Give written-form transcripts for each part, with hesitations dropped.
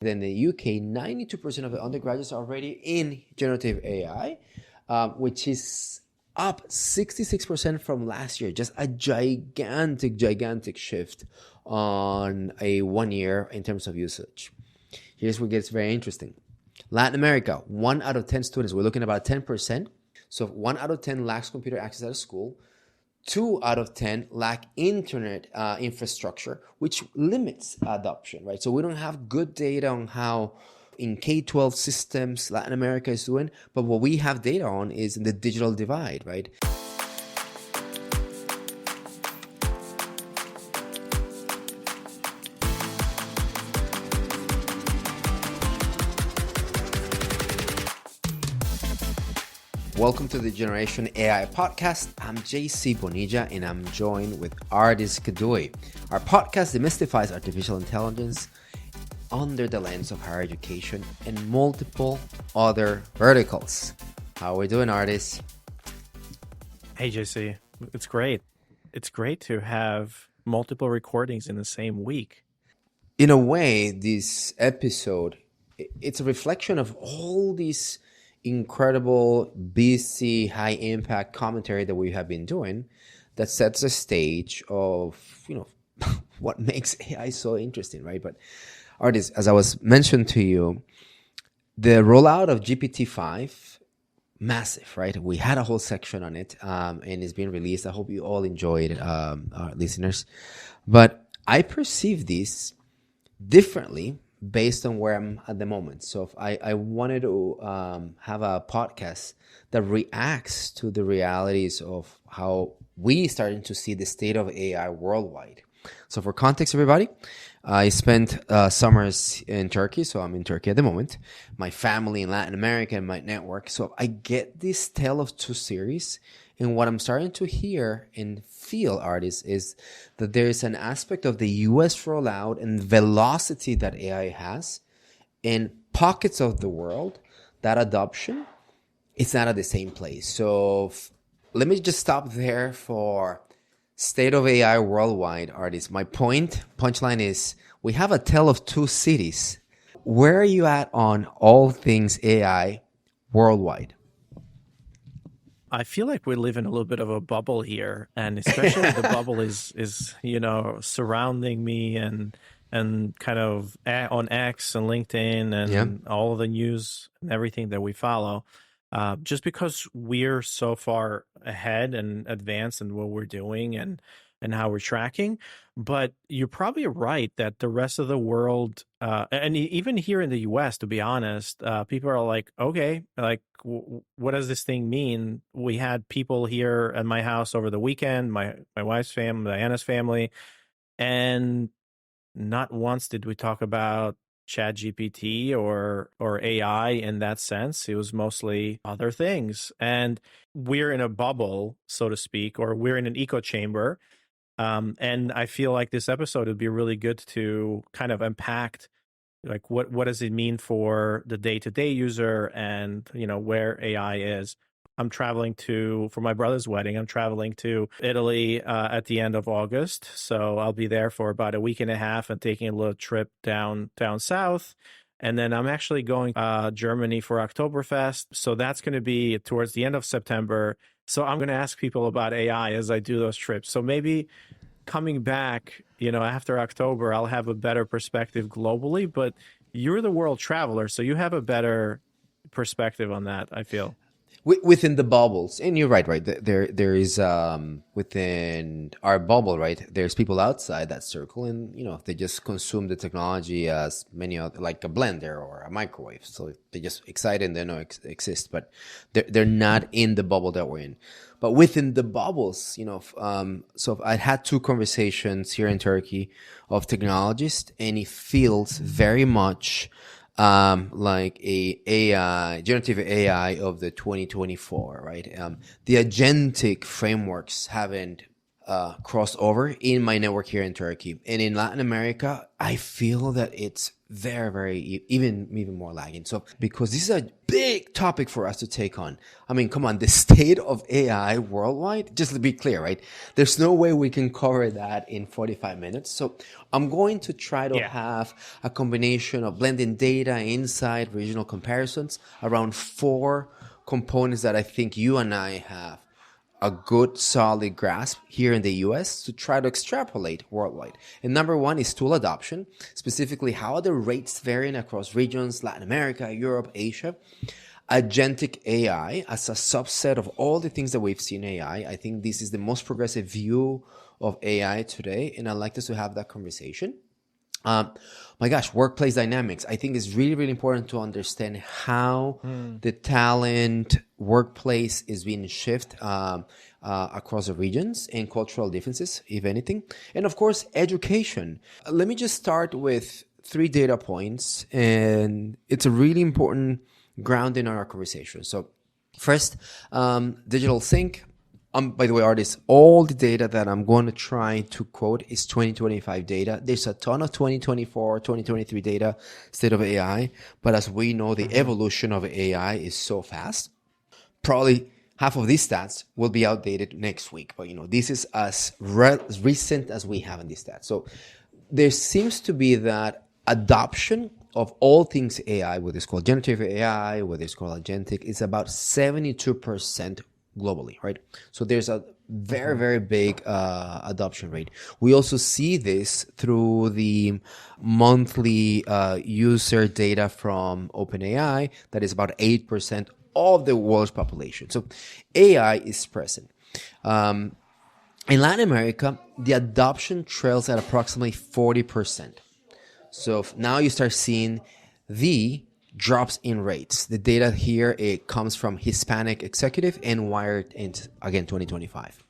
In the UK, 92% of the undergraduates are already in generative AI, which is up 66% from last year. Just a gigantic shift on a 1 year in terms of usage. Here's where it gets very interesting. Latin America, 1 out of 10 students, we're looking at about 10%. So 1 out of 10 lacks computer access at school. 2 out of 10 lack internet infrastructure, which limits adoption, right? So we don't have good data on how in K-12 systems Latin America is doing, but what we have data on is the digital divide, right? Welcome to the Generation AI podcast. I'm JC Bonilla and I'm joined with Ardis Kadiu. Our podcast demystifies artificial intelligence under the lens of higher education and multiple other verticals. How are we doing, Ardis? Hey, JC. It's great. It's great to have multiple recordings in the same week. In a way, this episode, it's a reflection of all these incredible, busy, high-impact commentary that we have been doing that sets the stage of, what makes AI so interesting, right? But Ardis, as I was mentioned to you, the rollout of GPT-5, massive, right? We had a whole section on it, and it's being released. I hope you all enjoyed it, our listeners. But I perceive this differently based on where I'm at the moment. So if I wanted to have a podcast that reacts to the realities of how we starting to see the state of AI worldwide. So for context, everybody, I spent summers in Turkey. So I'm in Turkey at the moment. My family in Latin America and my network. So I get this Tale of Two series. And what I'm starting to hear and feel, Ardis, is that there is an aspect of the US rollout and velocity that AI has in pockets of the world, that adoption is not at the same place. So let me just stop there for state of AI worldwide, Ardis. My punchline is we have a tale of two cities. Where are you at on all things AI worldwide? I feel like we live in a little bit of a bubble here, and especially the bubble is surrounding me and kind of on X and LinkedIn and all of the news and everything that we follow. Just because we're so far ahead and advanced in what we're doing and how we're tracking. But you're probably right that the rest of the world, and even here in the US, to be honest, people are like, okay, like, what does this thing mean? We had people here at my house over the weekend, my wife's family, Diana's family, and not once did we talk about ChatGPT or AI in that sense. It was mostly other things. And we're in a bubble, so to speak, or we're in an echo chamber. And I feel like this episode would be really good to kind of unpack, like, what does it mean for the day-to-day user and, where AI is. I'm traveling for my brother's wedding. I'm traveling to Italy at the end of August. So I'll be there for about a week and a half and taking a little trip down south. And then I'm actually going Germany for Oktoberfest. So that's going to be towards the end of September. So I'm going to ask people about AI as I do those trips. So maybe coming back, after October, I'll have a better perspective globally. But you're the world traveler, so you have a better perspective on that, I feel. Within the bubbles, and you're right. There is within our bubble, right? There's people outside that circle, and they just consume the technology as many other, like a blender or a microwave. So they're just excited and they know exist, but they're not in the bubble that we're in. But within the bubbles, so I had 2 conversations here in Turkey of technologists, and it feels very much like a generative AI of the 2024, right? The agentic frameworks haven't crossed over in my network here in Turkey. And in Latin America, I feel that it's very, very even more lagging. So because this is a big topic for us to take on. I mean, come on, the state of AI worldwide, just to be clear, right? There's no way we can cover that in 45 minutes. So I'm going to try to Yeah. have a combination of blending data, insight, regional comparisons around four components that I think you and I have a good solid grasp here in the US to try to extrapolate worldwide. And number one is tool adoption, specifically how are the rates varying across regions, Latin America, Europe, Asia. Agentic AI as a subset of all the things that we've seen AI. I think this is the most progressive view of AI today, and I'd like us to have that conversation. My gosh, workplace dynamics. I think it's really, really important to understand how the talent workplace is being shifted across the regions and cultural differences, if anything. And of course, education. Let me just start with 3 data points, and it's a really important ground in our conversation. So first, digital sync. By the way, Ardis, all the data that I'm going to try to quote is 2025 data. There's a ton of 2024, 2023 data, state of AI. But as we know, the evolution of AI is so fast. Probably half of these stats will be outdated next week. But, this is as recent as we have in these stats. So there seems to be that adoption of all things AI, whether it's called generative AI, whether it's called agentic, is about 72% globally, right? So there's a very, very big adoption rate. We also see this through the monthly user data from OpenAI that is about 8% of the world's population. So AI is present. In Latin America, the adoption trails at approximately 40%. So now you start seeing the drops in rates. The data here, it comes from Hispanic Executive and Wired in, again, 2025.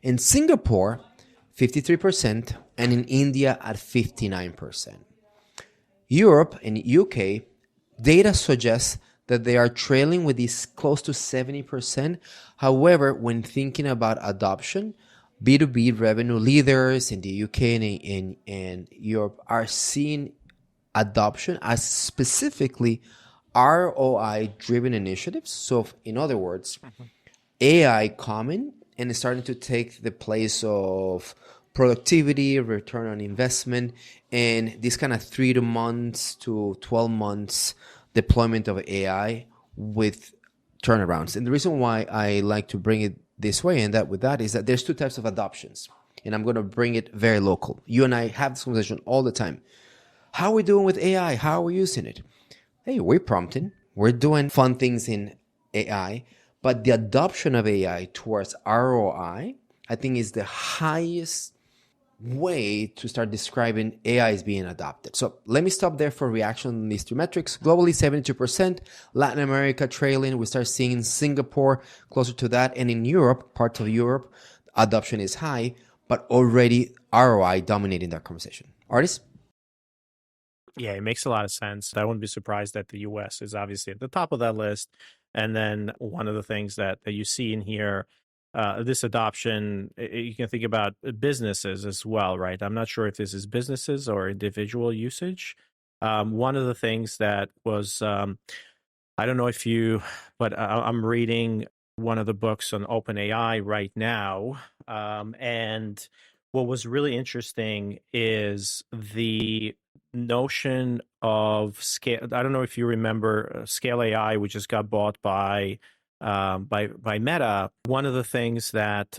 In Singapore, 53%, and in India at 59%. Europe and UK, data suggests that they are trailing with this close to 70%. However, when thinking about adoption, B2B revenue leaders in the UK and Europe are seeing adoption as specifically ROI-driven initiatives. So in other words, AI coming and is starting to take the place of productivity, return on investment, and this kind of 3 months to 12 months deployment of AI with turnarounds. And the reason why I like to bring it this way and that with that is that there's 2 types of adoptions. And I'm going to bring it very local. You and I have this conversation all the time. How are we doing with AI? How are we using it? Hey, we're prompting. We're doing fun things in AI. But the adoption of AI towards ROI, I think, is the highest way to start describing AI is being adopted. So let me stop there for reaction on these 2 metrics. Globally, 72%. Latin America trailing. We start seeing Singapore closer to that. And in Europe, parts of Europe, adoption is high, but already ROI dominating that conversation. Ardis? Yeah, it makes a lot of sense. I wouldn't be surprised that the US is obviously at the top of that list. And then one of the things that you see in here, this adoption, you can think about businesses as well, right? I'm not sure if this is businesses or individual usage. One of the things that was, I don't know if you, but I'm reading one of the books on OpenAI right now. And what was really interesting is the notion of scale. I don't know if you remember Scale AI, which just got bought by Meta. One of the things that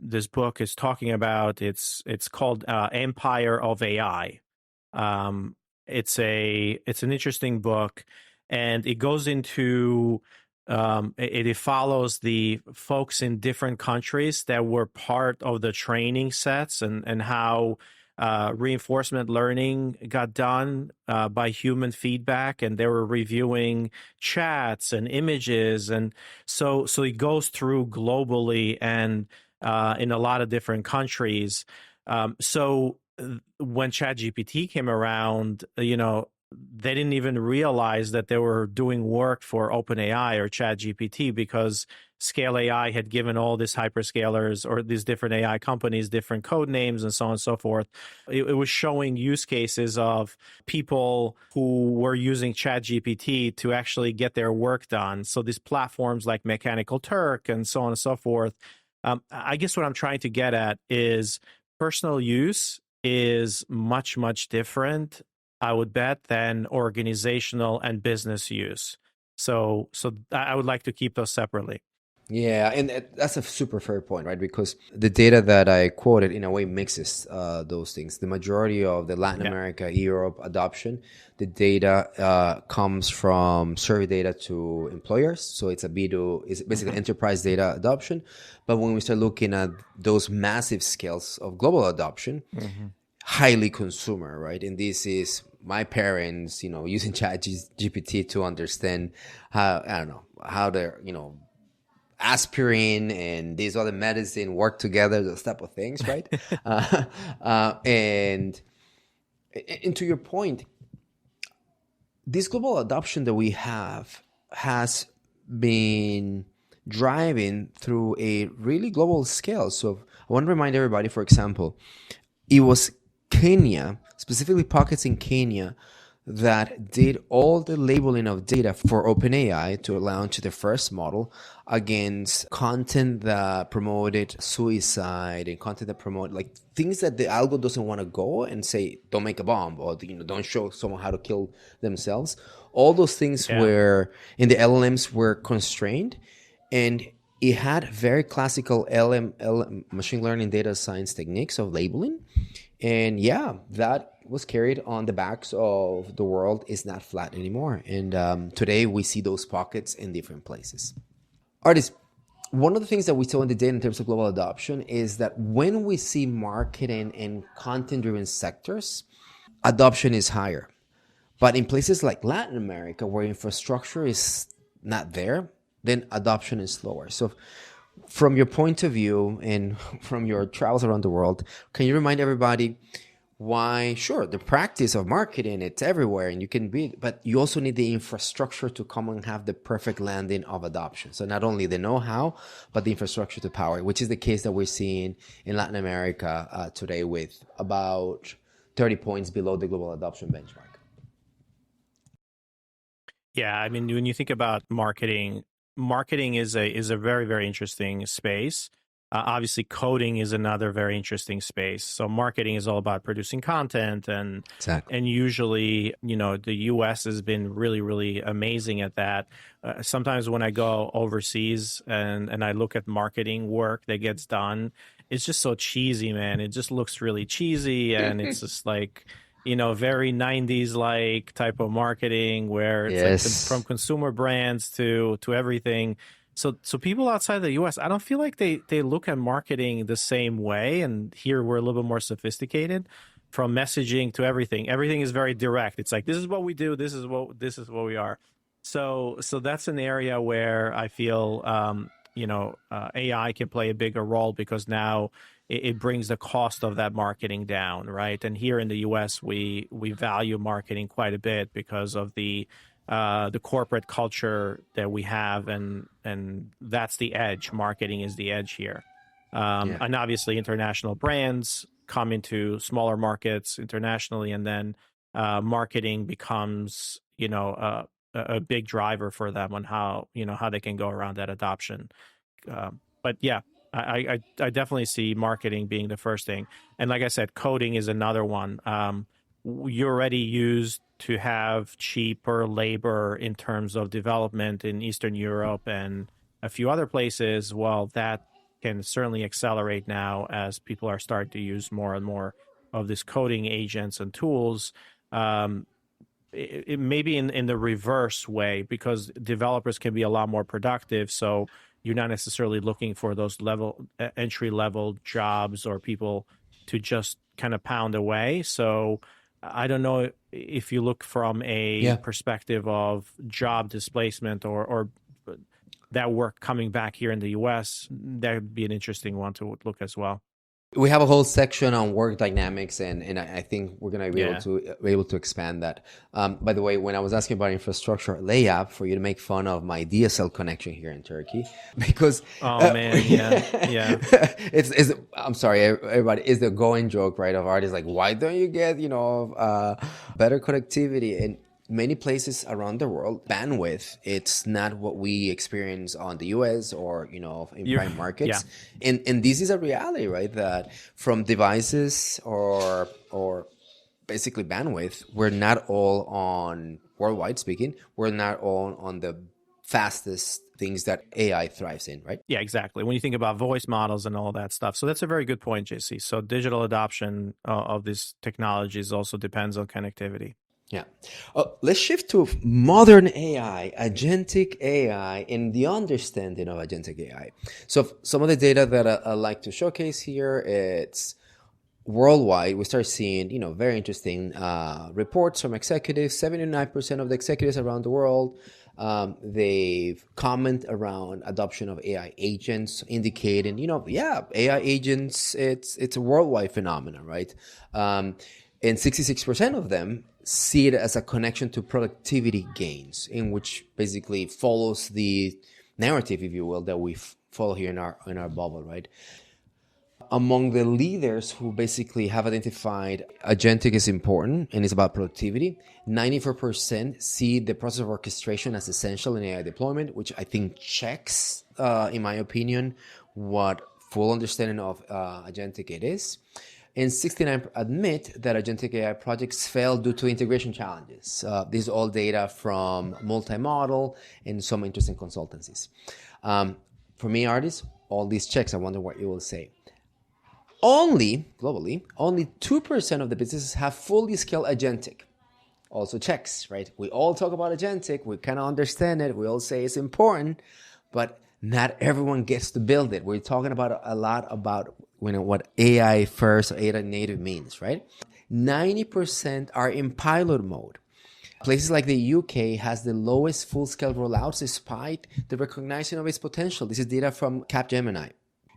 this book is talking about, it's called Empire of AI. It's an interesting book, and it goes into it follows the folks in different countries that were part of the training sets and how reinforcement learning got done by human feedback, and they were reviewing chats and images, and so it goes through globally and in a lot of different countries. So when ChatGPT came around, they didn't even realize that they were doing work for OpenAI or ChatGPT because Scale AI had given all these hyperscalers or these different AI companies different code names and so on and so forth. It was showing use cases of people who were using ChatGPT to actually get their work done. So these platforms like Mechanical Turk and so on and so forth. I guess what I'm trying to get at is personal use is much, much different, I would bet, than organizational and business use. So I would like to keep those separately. Yeah, and that's a super fair point, right? Because the data that I quoted in a way mixes those things. The majority of the Latin Yeah. America, Europe adoption, the data comes from survey data to employers. So it's a B2, it's basically Mm-hmm. enterprise data adoption. But when we start looking at those massive scales of global adoption, Mm-hmm. highly consumer, right? And this is my parents, using Chat GPT to understand how, I don't know, how they're, aspirin and these other medicine work together, those type of things, right? uh, and to your point, this global adoption that we have has been driving through a really global scale. So I want to remind everybody, for example, it was Kenya, specifically pockets in Kenya, that did all the labeling of data for OpenAI to launch the first model against content that promoted suicide and content that promoted like things that the algo doesn't want to go and say don't make a bomb or don't show someone how to kill themselves. All those things Yeah. were in the LLMs were constrained, and it had very classical LM machine learning data science techniques of labeling. And yeah, that was carried on the backs of the world is not flat anymore. And today we see those pockets in different places. Artists, one of the things that we saw in the data in terms of global adoption is that when we see marketing and content driven sectors, adoption is higher. But in places like Latin America, where infrastructure is not there, then adoption is slower. So, from your point of view and from your travels around the world, can you remind everybody why? Sure, the practice of marketing, it's everywhere and you can be, but you also need the infrastructure to come and have the perfect landing of adoption. So, not only the know how, but the infrastructure to power it, which is the case that we're seeing in Latin America today with about 30 points below the global adoption benchmark. Yeah, I mean, when you think about marketing, marketing is a very, very interesting space. Obviously, coding is another very interesting space. So marketing is all about producing content, Exactly. and usually, the U.S. has been really, really amazing at that. Sometimes when I go overseas and I look at marketing work that gets done, it's just so cheesy, man. It just looks really cheesy, and it's just like very 90s like type of marketing where it's like from Yes. consumer brands to everything. So people outside the US, I don't feel like they look at marketing the same way. And here we're a little bit more sophisticated from messaging to everything. Everything is very direct. It's like this is what we do, this is what we are. So that's an area where I feel AI can play a bigger role because now it brings the cost of that marketing down, right? And here in the U.S., we value marketing quite a bit because of the corporate culture that we have, and that's the edge. Marketing is the edge here, Yeah. and obviously international brands come into smaller markets internationally, and then marketing becomes a big driver for them on how they can go around that adoption. But yeah, I definitely see marketing being the first thing, and like I said, coding is another one. You're already used to have cheaper labor in terms of development in Eastern Europe and a few other places. Well, that can certainly accelerate now as people are starting to use more and more of these coding agents and tools. Um, it may be in the reverse way because developers can be a lot more productive. So you're not necessarily looking for those entry level jobs or people to just kind of pound away. So I don't know if you look from a Yeah. perspective of job displacement or that work coming back here in the US, that would be an interesting one to look as well. We have a whole section on work dynamics, and I think we're going to Yeah. be able to expand that. By the way, when I was asking about infrastructure layup for you to make fun of my DSL connection here in Turkey, because Oh man, yeah, yeah, it's I'm sorry, everybody, is the going joke, right? Of artists like, why don't you get better connectivity? And many places around the world, bandwidth, it's not what we experience on the US or, in you, prime yeah, markets. And this is a reality, right? That from devices or basically bandwidth, we're not all on, worldwide speaking, we're not all on the fastest things that AI thrives in, right? yeah, exactly. When you think about voice models and all that stuff, so that's a very good point, JC. So digital adoption of these technologies also depends on connectivity. Yeah. Let's shift to modern AI, agentic AI, and the understanding of agentic AI. So some of the data that I like to showcase here, it's worldwide. We start seeing, very interesting reports from executives. 79% of the executives around the world, they've comment around adoption of AI agents, indicating, yeah, AI agents, it's a worldwide phenomenon, right? And 66% of them see it as a connection to productivity gains, in which basically follows the narrative, if you will, that we follow here in our bubble, right? Among the leaders who basically have identified agentic is important and it's about productivity, 94% see the process of orchestration as essential in AI deployment, which I think checks, in my opinion, what full understanding of agentic it is. And 69 admit that agentic AI projects fail due to integration challenges. This is all data from multimodal and some interesting consultancies. For me, artists, all these checks, I wonder what you will say. Globally, only 2% of the businesses have fully scaled agentic. Also checks, right? We all talk about agentic. We kind of understand it. We all say it's important, but not everyone gets to build it. We're talking about a lot about what AI first or AI native means, right? 90% are in pilot mode. Places like the UK has the lowest full-scale rollouts despite the recognition of its potential. This is data from Capgemini.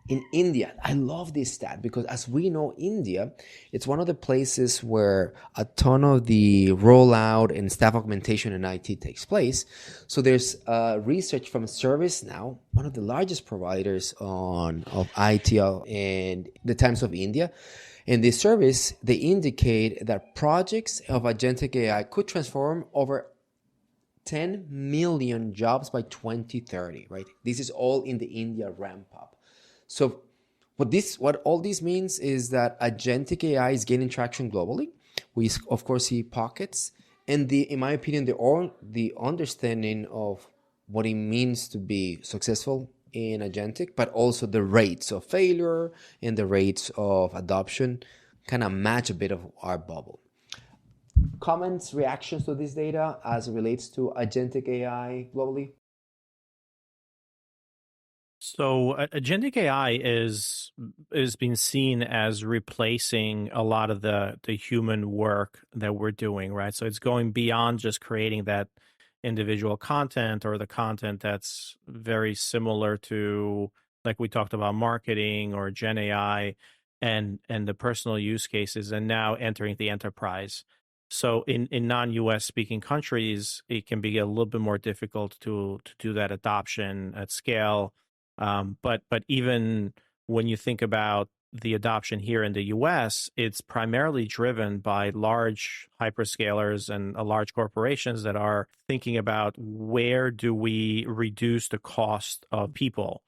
In India, I love this stat because, as we know, India, it's one of the places where a ton of the rollout and staff augmentation in IT takes place. So there's research from ServiceNow, one of the largest providers of IT in the Times of India. In this service, they indicate that projects of agentic AI could transform over 10 million jobs by 2030, right? This is all in the India ramp up. So what all this means is that agentic AI is gaining traction globally. We of course see pockets, and in my opinion, the understanding of what it means to be successful in agentic, but also the rates of failure and the rates of adoption kind of match a bit of our bubble. Comments, reactions to this data as it relates to agentic AI globally? So agentic AI is being seen as replacing a lot of the human work that we're doing, right? So it's going beyond just creating that individual content or the content that's very similar to, like we talked about, marketing or Gen AI and the personal use cases, and now entering the enterprise. So in non-US speaking countries, it can be a little bit more difficult to do that adoption at scale. But even when you think about the adoption here in the US, it's primarily driven by large hyperscalers and large corporations that are thinking about where do we reduce the cost of people.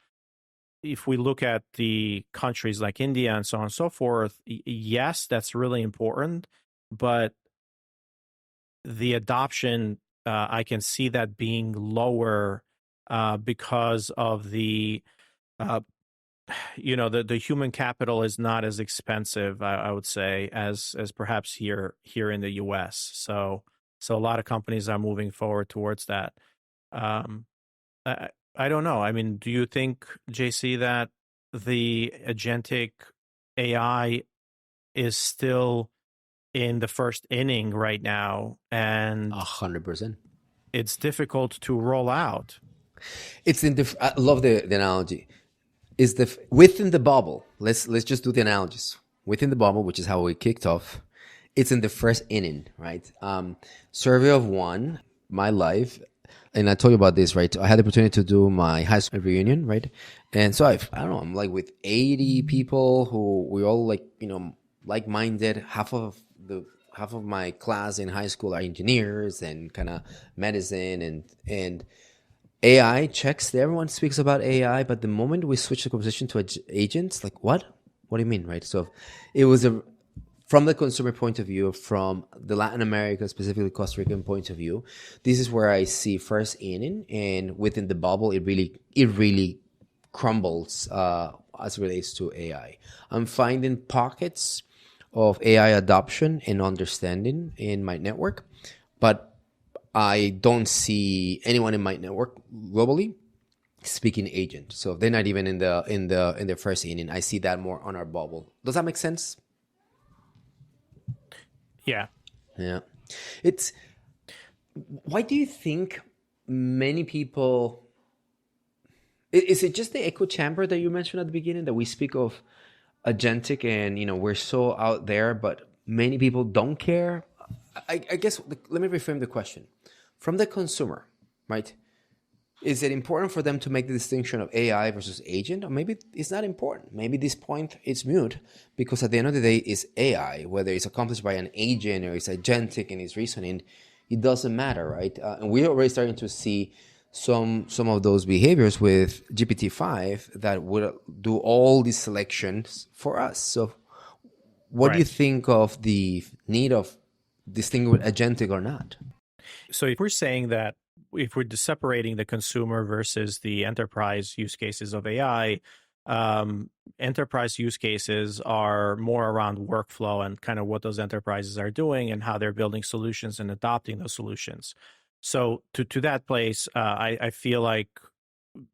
If we look at the countries like India and so on and so forth, yes, that's really important, but the adoption, I can see that being lower because of uh, the human capital is not as expensive, I would say, as perhaps here in the US. So a lot of companies are moving forward towards that. Um, I don't know. I mean, do you think, JC, that the agentic AI is still in the first inning right now, and 100%. it's difficult to roll out? I love the analogy. is within the bubble. Let's just do the analogies within the bubble, which is how we kicked off. It's in the first inning, right? Survey of one, my life, and I told you about this, right? I had the opportunity to do my high school reunion, right? And so I don't know, I'm like with 80 people who we all like, like-minded. Half of my class in high school are engineers and kind of medicine and AI checks. Everyone speaks about AI, but the moment we switch the conversation to agents, like what? What do you mean, right? So it was from the consumer point of view, from the Latin America, specifically Costa Rican point of view, this is where I see first inning, and within the bubble, it really crumbles as it relates to AI. I'm finding pockets of AI adoption and understanding in my network, but I don't see anyone in my network globally speaking agent. So they're not even in the first inning. I see that more on our bubble. Does that make sense? Yeah. Yeah. It's why do you think many people is it just the echo chamber that you mentioned at the beginning, that we speak of agentic and we're so out there, but many people don't care? I guess let me reframe the question. From the consumer, right? Is it important for them to make the distinction of AI versus agent? Or maybe it's not important. Maybe this point is mute, because at the end of the day, it's AI. Whether it's accomplished by an agent or it's agentic in its reasoning, it doesn't matter, right? And we're already starting to see some of those behaviors with GPT-5 that would do all these selections for us. So what do you Right. think of the need of distinguishing agentic or not? So if we're saying that, if we're separating the consumer versus the enterprise use cases of AI, enterprise use cases are more around workflow and kind of what those enterprises are doing and how they're building solutions and adopting those solutions. So to that place, I feel like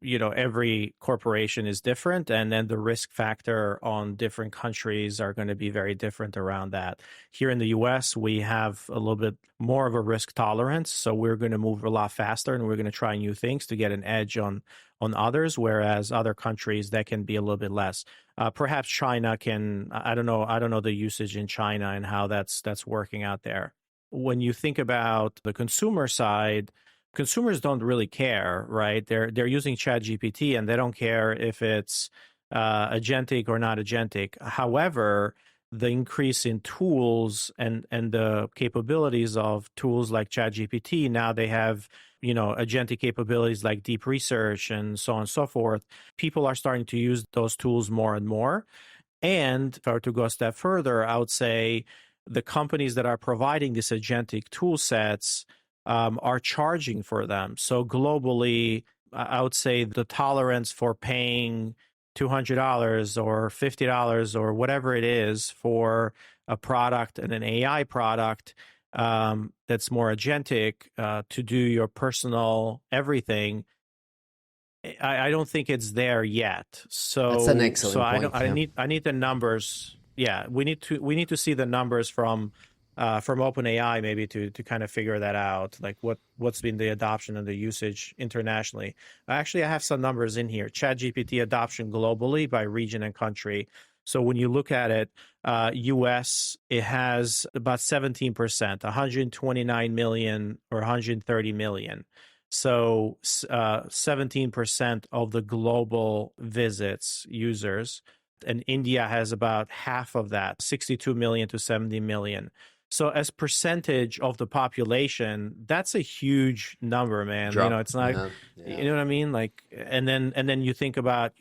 every corporation is different, and then the risk factor on different countries are going to be very different around that. Here in the US, we have a little bit more of a risk tolerance, so we're going to move a lot faster and we're going to try new things to get an edge on others, whereas other countries that can be a little bit less. Perhaps China can, I don't know the usage in China and how that's working out there. When you think about the consumer side, consumers don't really care, right? They're using ChatGPT and they don't care if it's agentic or not agentic. However, the increase in tools and the capabilities of tools like ChatGPT, now they have agentic capabilities like deep research and so on and so forth. People are starting to use those tools more and more. And if I were to go a step further, I would say the companies that are providing these agentic tool sets are charging for them. So globally, I would say the tolerance for paying $200 or $50 or whatever it is for a product and an AI product that's more agentic to do your personal everything, I don't think it's there yet. That's an So excellent point. I Yeah. need the numbers. Yeah, we need to see the numbers from OpenAI maybe to kind of figure that out, like what's been the adoption and the usage internationally. Actually, I have some numbers in here. ChatGPT adoption globally by region and country. So when you look at it, US, it has about 17%, 129 million or 130 million. So 17% of the global visits users, and India has about half of that, 62 million to 70 million. So as percentage of the population, that's a huge number, man. Drop. It's not, Yeah. Yeah. you know what I mean? Like, and then you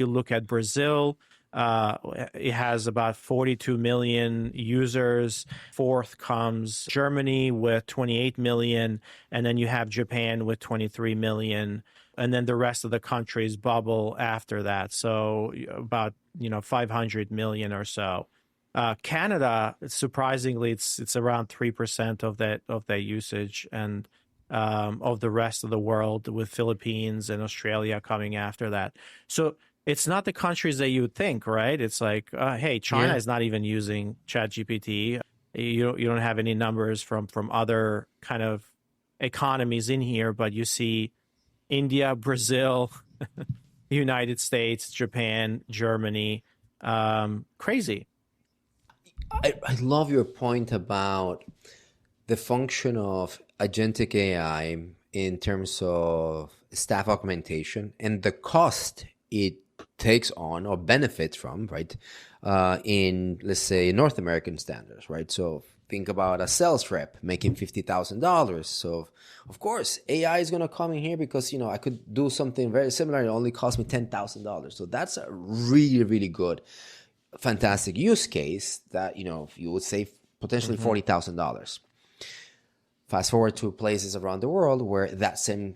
look at Brazil, it has about 42 million users. Fourth comes Germany with 28 million, and then you have Japan with 23 million, and then the rest of the countries bubble after that. So about 500 million or so. Canada, surprisingly, it's around 3% of that usage, and of the rest of the world, with Philippines and Australia coming after that. So it's not the countries that you would think, right? It's like, hey, China Yeah. is not even using ChatGPT. You don't have any numbers from other kind of economies in here, but you see India, Brazil, United States, Japan, Germany. Crazy. I love your point about the function of agentic AI in terms of staff augmentation and the cost it takes on or benefits from, right? In, let's say, North American standards, right? So think about a sales rep making $50,000. So of course, AI is going to come in here because, I could do something very similar. It only cost me $10,000. So that's a really, really good, fantastic use case that, you would save potentially Hmm. $40,000. Fast forward to places around the world where that same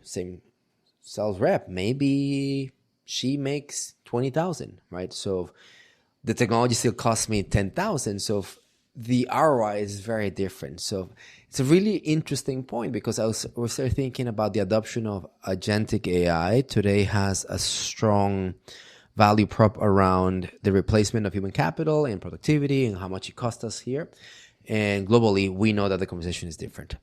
sales rep, maybe she makes 20,000, right? So the technology still costs me 10,000. So the ROI is very different. So it's a really interesting point because was started thinking about the adoption of agentic AI today has a strong value prop around the replacement of human capital and productivity and how much it costs us here. And globally, we know that the conversation is different.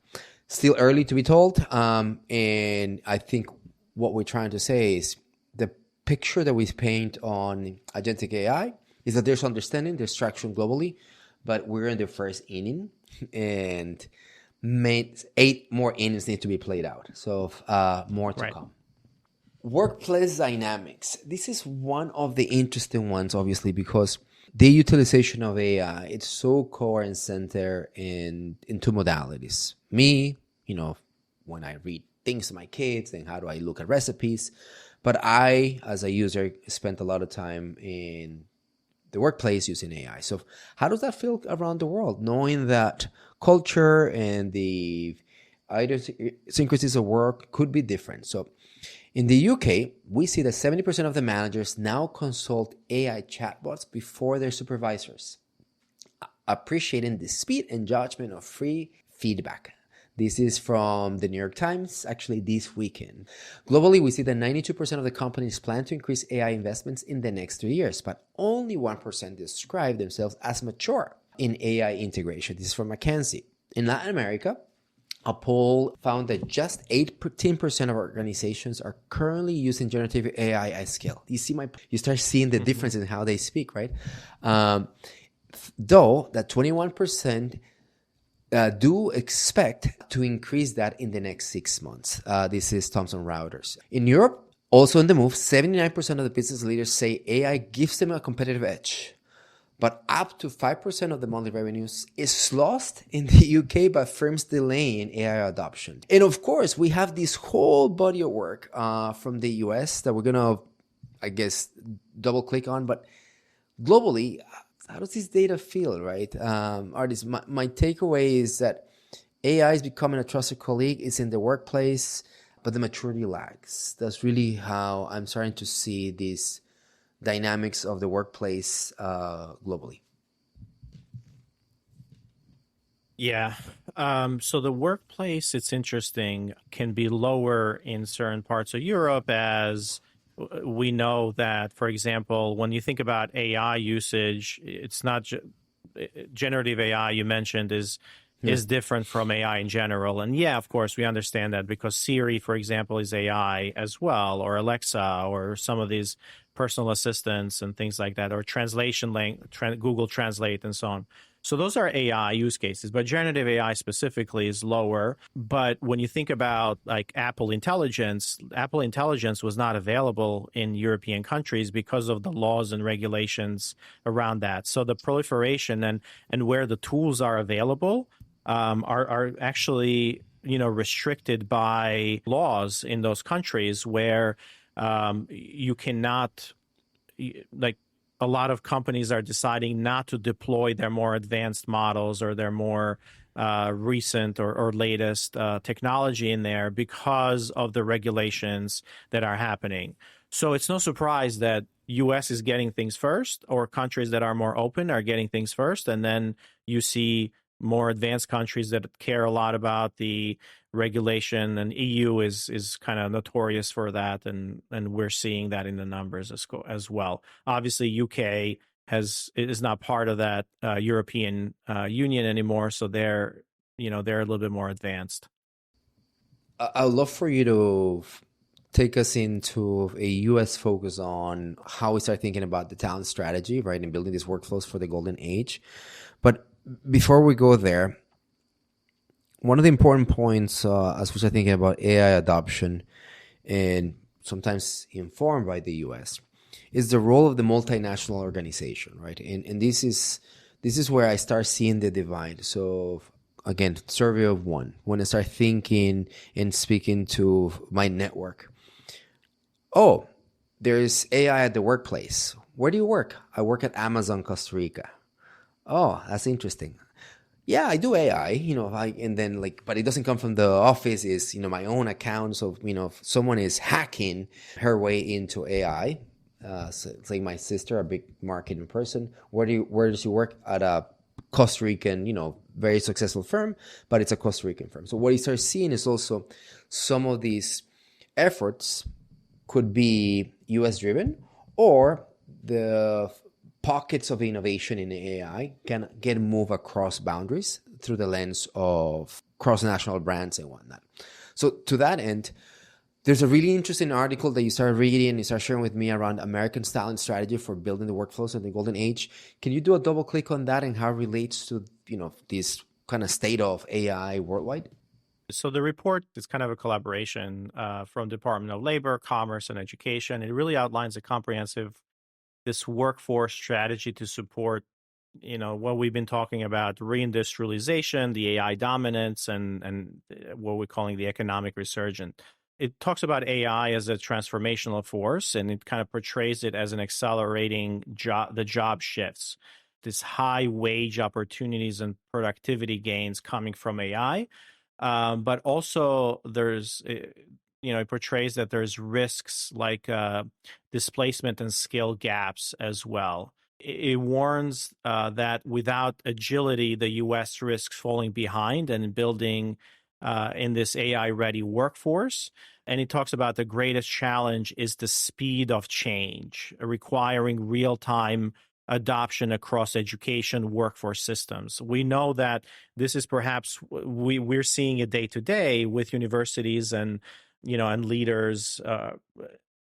Still early to be told. And I think what we're trying to say is the picture that we paint on agentic AI is that there's understanding, there's traction globally, but we're in the first inning and 8 more innings need to be played out. So more to Right. come. Workplace dynamics. This is one of the interesting ones, obviously, because the utilization of AI, it's so core and center in two modalities. Me, when I read things to my kids, then how do I look at recipes? But I, as a user, spent a lot of time in the workplace using AI. So how does that feel around the world, knowing that culture and the idiosyncrasies of work could be different? So in the UK, we see that 70% of the managers now consult AI chatbots before their supervisors, appreciating the speed and judgment of free feedback. This is from the New York Times, actually this weekend. Globally, we see that 92% of the companies plan to increase AI investments in the next 3 years, but only 1% describe themselves as mature in AI integration. This is from McKinsey. In Latin America, a poll found that just 18% of organizations are currently using generative AI at scale. You start seeing the Hmm. difference in how they speak, right? Though that 21% do expect to increase that in the next 6 months. This is Thomson Reuters. In Europe, also in the move, 79% of the business leaders say AI gives them a competitive edge, but up to 5% of the monthly revenues is lost in the UK by firms delaying AI adoption. And of course, we have this whole body of work from the US that we're going to, I guess, double click on. But globally, how does this data feel, right? Ardis, my takeaway is that AI is becoming a trusted colleague. It's in the workplace, but the maturity lags. That's really how I'm starting to see these dynamics of the workplace globally. Yeah. So the workplace, it's interesting, can be lower in certain parts of Europe as we know that, for example, when you think about AI usage, it's not generative AI you mentioned Yeah. is different from AI in general. And yeah, of course, we understand that because Siri, for example, is AI as well, or Alexa, or some of these personal assistants and things like that, or Google Translate and so on. So those are AI use cases, but generative AI specifically is lower. But when you think about like Apple Intelligence was not available in European countries because of the laws and regulations around that. So the proliferation and where the tools are available are actually restricted by laws in those countries where you cannot, like, a lot of companies are deciding not to deploy their more advanced models or their more recent or latest technology in there because of the regulations that are happening. So it's no surprise that US is getting things first, or countries that are more open are getting things first, and then you see more advanced countries that care a lot about the regulation, and EU is kind of notorious for that, and we're seeing that in the numbers as well. Obviously, UK is not part of that European Union anymore, so they're a little bit more advanced. I'd love for you to take us into a US focus on how we start thinking about the talent strategy, right, and building these workflows for the golden age. But before we go there, one of the important points as we start thinking about AI adoption, and sometimes informed by the US, is the role of the multinational organization, right? And this is where I start seeing the divide. So again, survey of one, when I start thinking and speaking to my network, oh, there's AI at the workplace. Where do you work? I work at Amazon Costa Rica. Oh, that's interesting. Yeah, I do AI, and then but it doesn't come from the office. Is my own account. So if someone is hacking her way into AI, so it's like my sister, a big marketing person. Where does she work? At a Costa Rican, very successful firm, but it's a Costa Rican firm. So what you start seeing is also some of these efforts could be US driven, or the pockets of innovation in AI can get moved across boundaries through the lens of cross-national brands and whatnot. So to that end, there's a really interesting article that you start reading and you start sharing with me around American talent strategy for building the workflows of the golden age. Can you do a double click on that and how it relates to this kind of state of AI worldwide? So the report is kind of a collaboration from Department of Labor, Commerce, and Education. It really outlines a comprehensive this workforce strategy to support what we've been talking about, reindustrialization, the AI dominance, and what we're calling the economic resurgence. It talks about AI as a transformational force, and it kind of portrays it as an accelerating the job shifts, this high wage opportunities and productivity gains coming from AI. But also there's it portrays that there's risks like displacement and skill gaps as well. It warns that without agility, the U.S. risks falling behind and building in this AI-ready workforce. And it talks about the greatest challenge is the speed of change, requiring real-time adoption across education workforce systems. We know that this is perhaps we're seeing it day to day with universities and and leaders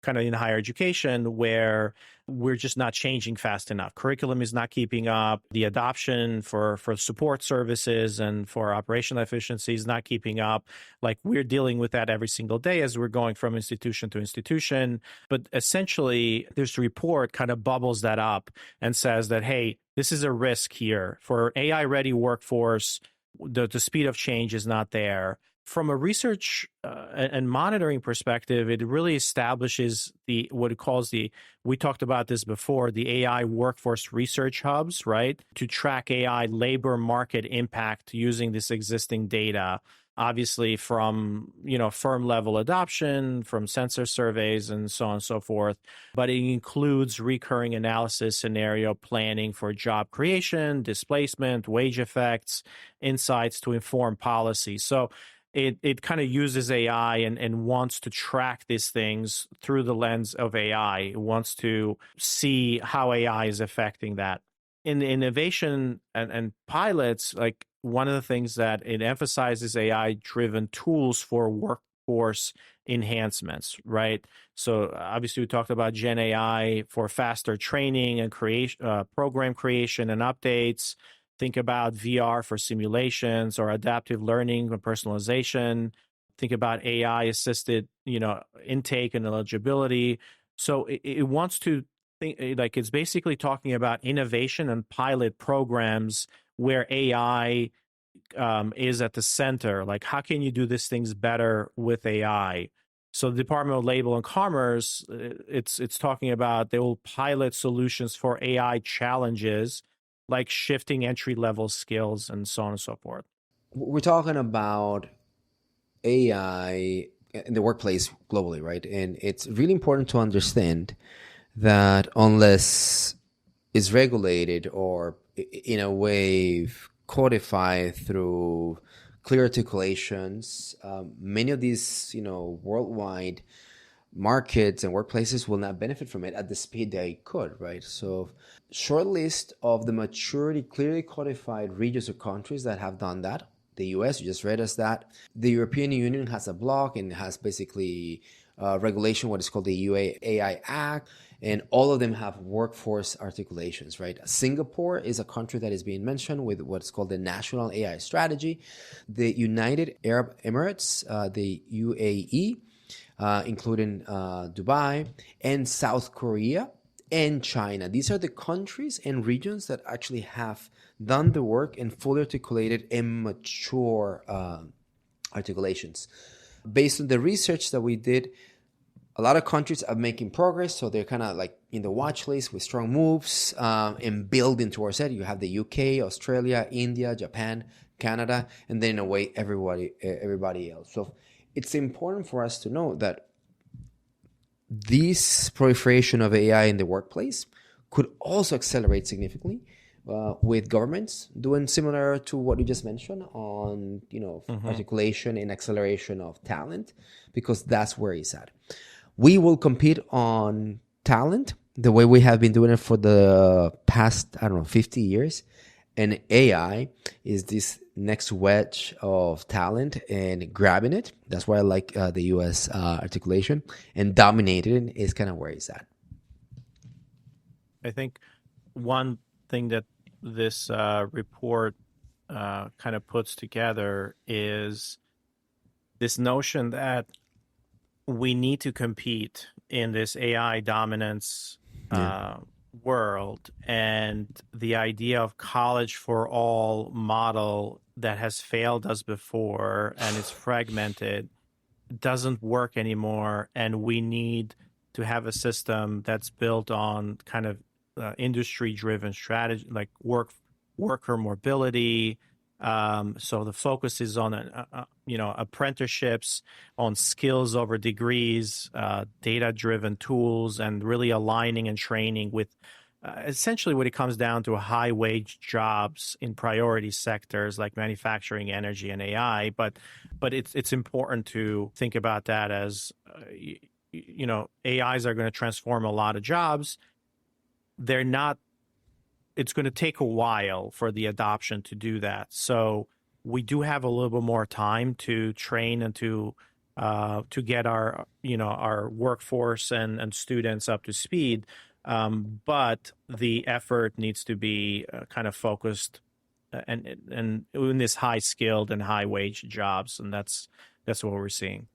kind of in higher education where we're just not changing fast enough. Curriculum is not keeping up. The adoption for support services and for operational efficiency is not keeping up. Like we're dealing with that every single day as we're going from institution to institution. But essentially, this report kind of bubbles that up and says that, hey, this is a risk here for AI-ready workforce. The speed of change is not there. From a research and monitoring perspective, it really establishes what it calls we talked about this before, the AI workforce research hubs, right? To track AI labor market impact using this existing data, obviously from, firm level adoption, from sensor surveys and so on and so forth. But it includes recurring analysis, scenario planning for job creation, displacement, wage effects, insights to inform policy. So it kind of uses AI and wants to track these things through the lens of AI. It wants to see how AI is affecting that. In the innovation and pilots, like one of the things that it emphasizes AI-driven tools for workforce enhancements, right? So obviously we talked about Gen AI for faster training and program creation and updates. Think about VR for simulations or adaptive learning and personalization. Think about AI-assisted, intake and eligibility. So it wants to think like it's basically talking about innovation and pilot programs where AI is at the center. Like, how can you do these things better with AI? So the Department of Labor and Commerce, it's talking about they will pilot solutions for AI challenges like shifting entry-level skills and so on and so forth. We're talking about AI in the workplace globally, right? And it's really important to understand that unless it's regulated or in a way codified through clear articulations, many of these, worldwide markets and workplaces will not benefit from it at the speed they could, right? So short list of the maturity clearly codified regions or countries that have done that. the US, you just read us that. The European Union has a block and has basically regulation, what is called the AI Act, and all of them have workforce articulations, right? Singapore is a country that is being mentioned with what's called the National AI Strategy. The United Arab Emirates, the UAE, including Dubai, and South Korea, and China. These are the countries and regions that actually have done the work and fully articulated and mature articulations. Based on the research that we did, a lot of countries are making progress, so they're kind of like in the watch list with strong moves and building towards it. You have the UK, Australia, India, Japan, Canada, and then in a way everybody else. So it's important for us to know that this proliferation of AI in the workplace could also accelerate significantly with governments doing similar to what you just mentioned on, articulation and acceleration of talent, because that's where it's at. We will compete on talent the way we have been doing it for the past, 50 years. And AI is this next wedge of talent and grabbing it. That's why I like the US articulation, and dominating is kind of where it's at. I think one thing that this report kind of puts together is this notion that we need to compete in this AI dominance world, and the idea of college for all model that has failed us before and is fragmented doesn't work anymore, and we need to have a system that's built on kind of industry-driven strategy, like worker mobility. So the focus is on apprenticeships, on skills over degrees, data-driven tools, and really aligning and training with essentially what it comes down to high-wage jobs in priority sectors like manufacturing, energy, and AI. But it's important to think about that as AIs are going to transform a lot of jobs. They're not. It's going to take a while for the adoption to do that. So we do have a little bit more time to train and to get our workforce and students up to speed. But the effort needs to be kind of focused and in this high skilled and high wage jobs, and that's what we're seeing.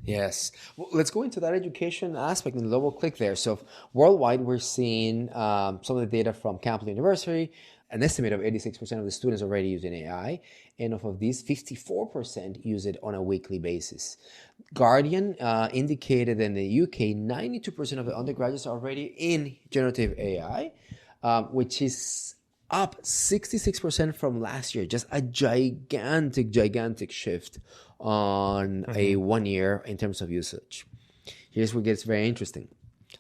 Yes. Well, let's go into that education aspect and double click there. So worldwide, we're seeing some of the data from Campbell University. An estimate of 86% of the students already using AI. And of these, 54% use it on a weekly basis. Guardian indicated in the UK, 92% of the undergraduates are already in generative AI, which is up 66% from last year. Just a gigantic shift on a 1 year in terms of usage. Here's where it gets very interesting.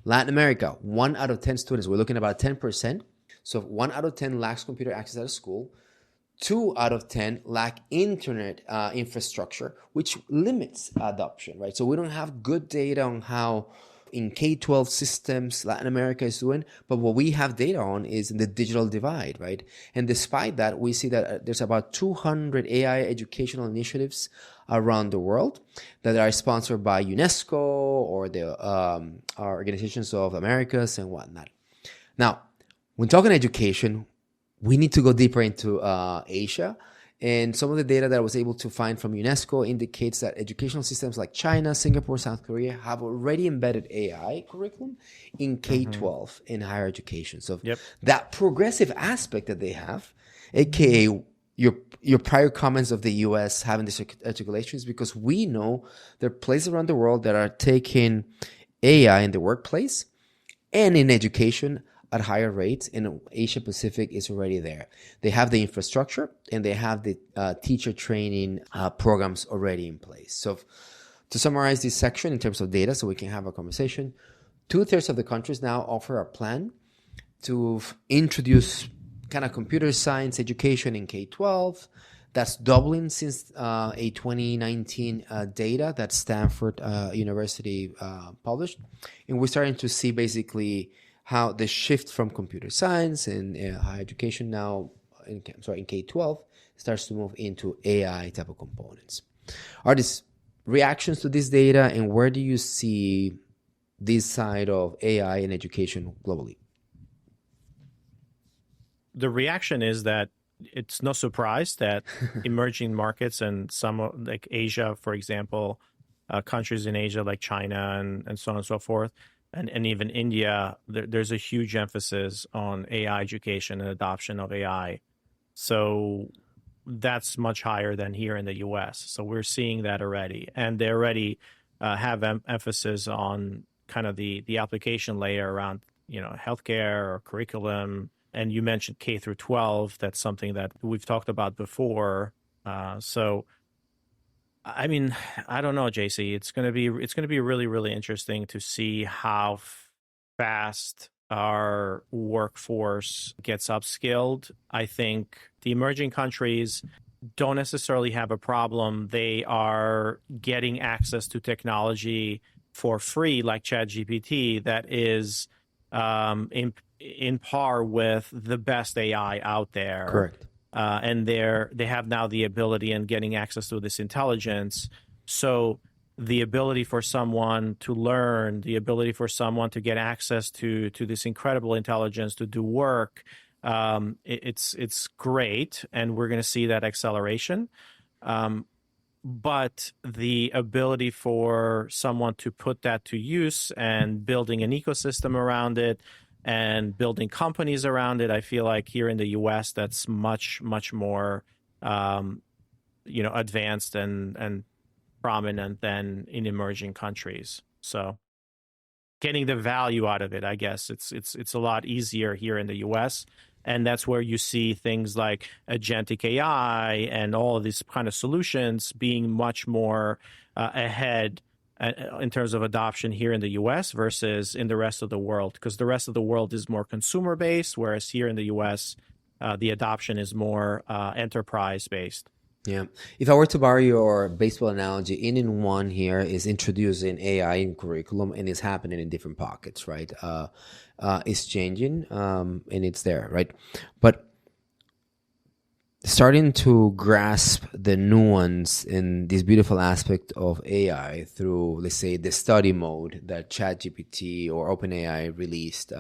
Latin America, 1 out of 10 students, we're looking at about 10%. So 1 out of 10 lacks computer access at a school. 2 out of 10 lack internet infrastructure, which limits adoption, right? So we don't have good data on how in K-12 systems Latin America is doing, but what we have data on is the digital divide, right? And despite that, we see that there's about 200 AI educational initiatives around the world that are sponsored by UNESCO or the Organizations of Americas and whatnot. Now, when talking education, we need to go deeper into Asia. And some of the data that I was able to find from UNESCO indicates that educational systems like China, Singapore, South Korea have already embedded AI curriculum in K-12 in higher education. So that progressive aspect that they have, aka your prior comments of the US having this articulation, is because we know there are places around the world that are taking AI in the workplace and in education at higher rates, and Asia Pacific is already there. They have the infrastructure and they have the teacher training programs already in place. So to summarize this section in terms of data so we can have a conversation, 2/3 of the countries now offer a plan to introduce kind of computer science education in K-12. That's doubling since a 2019 data that Stanford University published. And we're starting to see basically how the shift from computer science and higher education now, in K-12, starts to move into AI type of components. Ardis, reactions to this data, and where do you see this side of AI in education globally? The reaction is that it's no surprise that emerging markets and some like Asia, for example, countries in Asia like China and so on and so forth, and even India, there's a huge emphasis on AI education and adoption of AI. So that's much higher than here in the US. So we're seeing that already. And they already have emphasis on kind of the application layer around, healthcare or curriculum. And you mentioned K through 12. That's something that we've talked about before. So, I mean, I don't know, JC. It's gonna be really, really interesting to see how fast our workforce gets upskilled. I think the emerging countries don't necessarily have a problem. They are getting access to technology for free, like ChatGPT, that is in par with the best AI out there. Correct. And they have now the ability and getting access to this intelligence. So the ability for someone to learn, the ability for someone to get access to this incredible intelligence to do work, it's great, and we're going to see that acceleration. But the ability for someone to put that to use and building an ecosystem around it and building companies around it, I feel like here in the US, that's much, much more, advanced and prominent than in emerging countries. So getting the value out of it, I guess it's a lot easier here in the US. And that's where you see things like agentic AI and all of these kind of solutions being much more ahead in terms of adoption here in the US versus in the rest of the world, because the rest of the world is more consumer based, whereas here in the US, the adoption is more enterprise based. Yeah. If I were to borrow your baseball analogy, in one here is introducing AI in curriculum, and it's happening in different pockets, right? It's changing, and it's there, right? But starting to grasp the nuance in this beautiful aspect of AI through, let's say, the study mode that ChatGPT or OpenAI released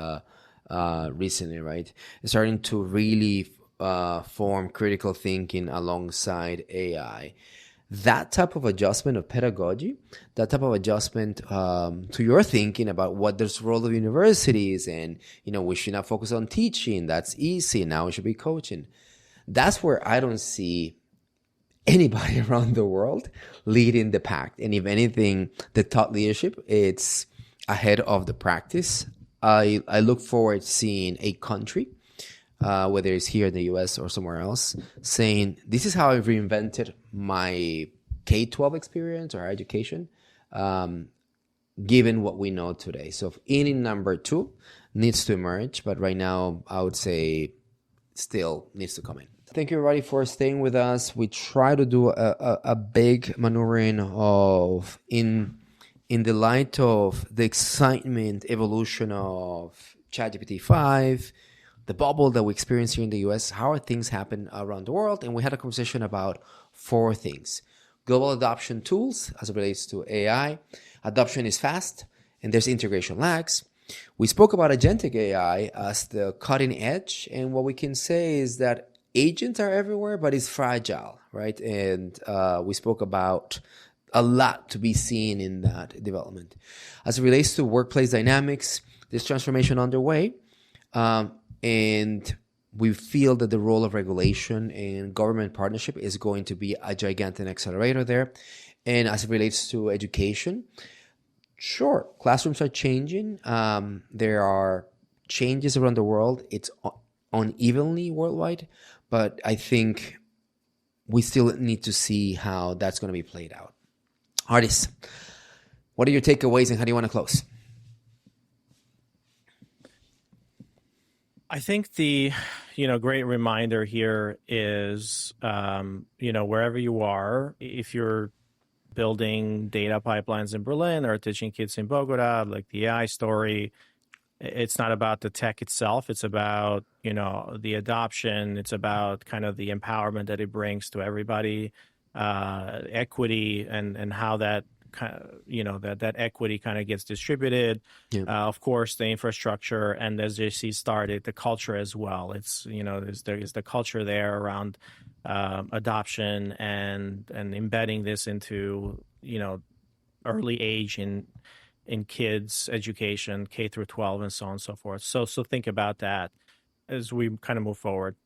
recently, right? It's starting to really form critical thinking alongside AI. That type of adjustment of pedagogy, that type of adjustment to your thinking about what the role of universities, and we should not focus on teaching. That's easy. Now we should be coaching. That's where I don't see anybody around the world leading the pack. And if anything, the thought leadership, it's ahead of the practice. I look forward to seeing a country, whether it's here in the US or somewhere else, saying, this is how I reinvented my K-12 experience or education, given what we know today. So inning number 2 needs to emerge, but right now I would say still needs to come in. Thank you, everybody, for staying with us. We try to do a big maneuvering of, in the light of the excitement, evolution of ChatGPT 5, the bubble that we experience here in the US, how are things happen around the world? And we had a conversation about 4 things. Global adoption tools as it relates to AI. Adoption is fast, and there's integration lags. We spoke about agentic AI as the cutting edge, and what we can say is that agents are everywhere, but it's fragile, right? And we spoke about a lot to be seen in that development. As it relates to workplace dynamics, there's transformation underway. And we feel that the role of regulation and government partnership is going to be a gigantic accelerator there. And as it relates to education, sure, classrooms are changing. There are changes around the world. It's unevenly worldwide, but I think we still need to see how that's going to be played out. Ardis, what are your takeaways and how do you want to close? I think the, great reminder here is, wherever you are, if you're building data pipelines in Berlin or teaching kids in Bogota, like the AI story, it's not about the tech itself. It's about, the adoption. It's about kind of the empowerment that it brings to everybody, equity, and how that that equity kind of gets distributed. Yeah. Of course, the infrastructure, and as JC started, the culture as well. It's there's the culture there around adoption and embedding this into early age in kids' education, K through 12, and so on and so forth. So think about that as we kind of move forward.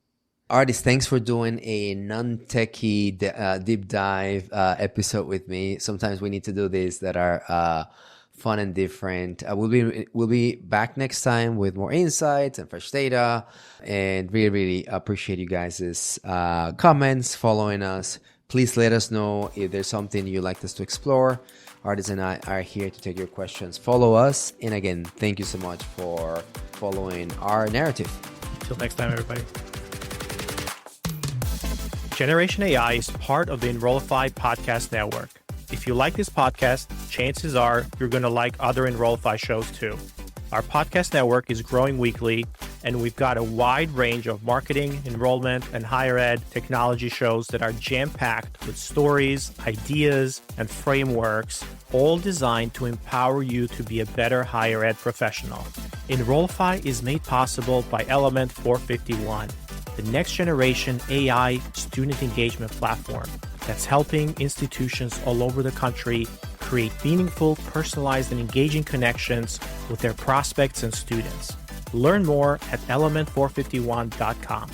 Ardis, thanks for doing a non-techie deep dive episode with me. Sometimes we need to do these that are fun and different. We'll be back next time with more insights and fresh data. And really, really appreciate you guys' comments, following us. Please let us know if there's something you'd like us to explore. Ardis and I are here to take your questions. Follow us. And again, thank you so much for following our narrative. Until next time, everybody. Generation AI is part of the Enrollify podcast network. If you like this podcast, chances are you're going to like other Enrollify shows too. Our podcast network is growing weekly, and we've got a wide range of marketing, enrollment, and higher ed technology shows that are jam-packed with stories, ideas, and frameworks, all designed to empower you to be a better higher ed professional. Enrollify is made possible by Element 451, the next generation AI student engagement platform that's helping institutions all over the country create meaningful, personalized, and engaging connections with their prospects and students. Learn more at element451.com.